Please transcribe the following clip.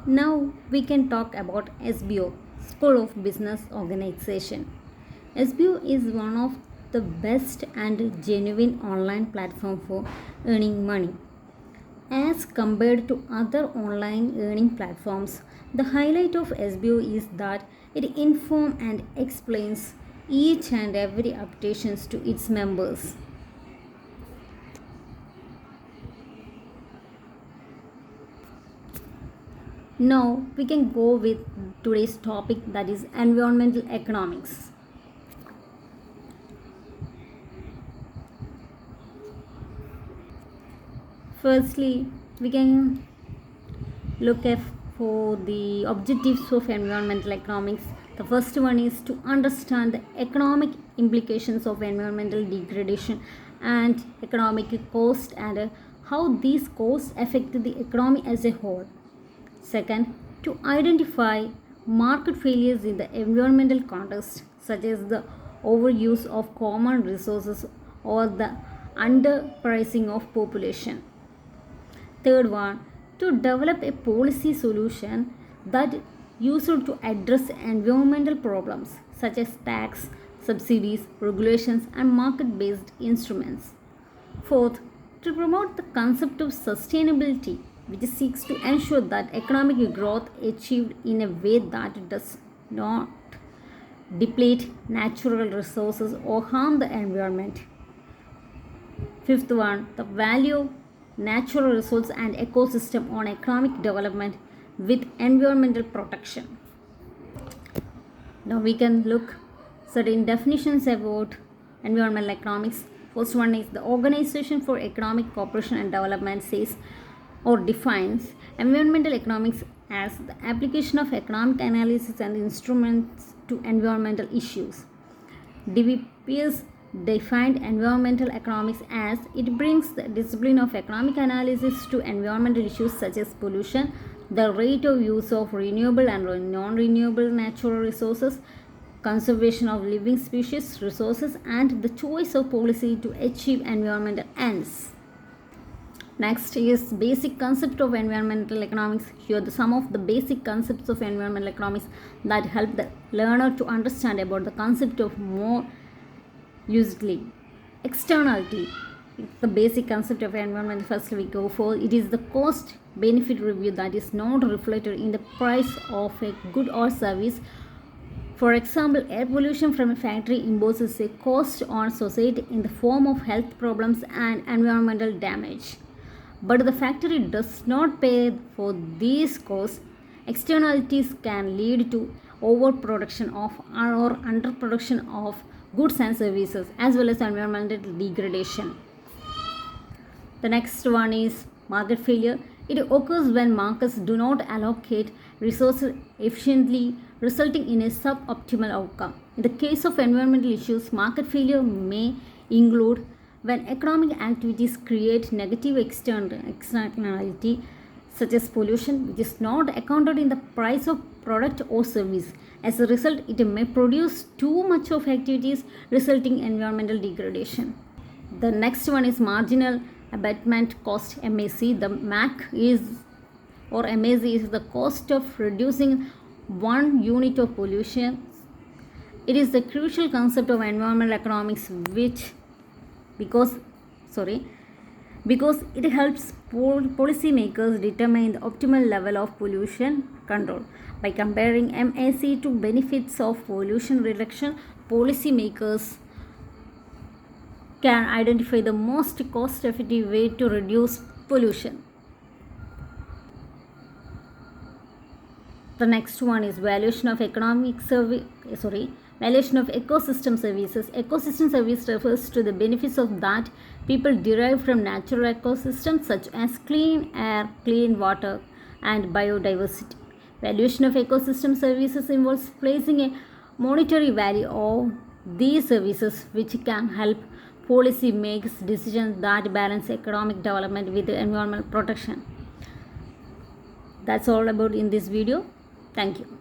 Now we can talk about SBO, School of Business Organization. SBO is one of the best and genuine online platform for earning money. As compared to other online earning platforms, the highlight of SBO is that it informs and explains each and every updations to its members. Now we can go with today's topic, that is environmental economics. Firstly, we can look at for the objectives of environmental economics. The first one is to understand the economic implications of environmental degradation and economic cost and how these costs affect the economy as a whole. Second, to identify market failures in the environmental context, such as the overuse of common resources or the underpricing of population. Third one, to develop a policy solution that used to address environmental problems such as tax, subsidies, regulations, and market-based instruments. Fourth, to promote the concept of sustainability, which seeks to ensure that economic growth achieved in a way that does not deplete natural resources or harm the environment. Fifth one, the value of natural resources and ecosystem on economic development with environmental protection. Now we can look certain definitions about environmental economics. First one is the Organization for Economic Cooperation and Development says or defines environmental economics as the application of economic analysis and instruments to environmental issues. DVPS defined environmental economics as it brings the discipline of economic analysis to environmental issues such as pollution, the rate of use of renewable and non-renewable natural resources, conservation of living species resources, and the choice of policy to achieve environmental ends. Next is basic concept of environmental economics. Here are some of the basic concepts of environmental economics that help the learner to understand about the concept of more usually. Externality. It's the basic concept of environment. First we go for it is the cost benefit review that is not reflected in the price of a good or service. For example, air pollution from a factory imposes a cost on society in the form of health problems and environmental damage. But the factory does not pay for these costs. Externalities can lead to overproduction of or underproduction of goods and services as well as environmental degradation. The next one is market failure. It occurs when markets do not allocate resources efficiently, resulting in a suboptimal outcome. In the case of environmental issues, market failure may include when economic activities create negative externality such as pollution, which is not accounted in the price of product or service. As a result, it may produce too much of activities resulting in environmental degradation. The next one is marginal abatement cost, MAC. The MAC is or MAC is the cost of reducing 1 unit of pollution. It is the crucial concept of environmental economics because it helps policymakers determine the optimal level of pollution control. By comparing MAC to benefits of pollution reduction, policymakers can identify the most cost-effective way to reduce pollution. The next one is valuation of valuation of ecosystem services. Ecosystem service refers to the benefits of that people derive from natural ecosystems such as clean air, clean water, and biodiversity. Valuation of ecosystem services involves placing a monetary value on these services, which can help policy makes decisions that balance economic development with environmental protection. That's all about in this video. Thank you.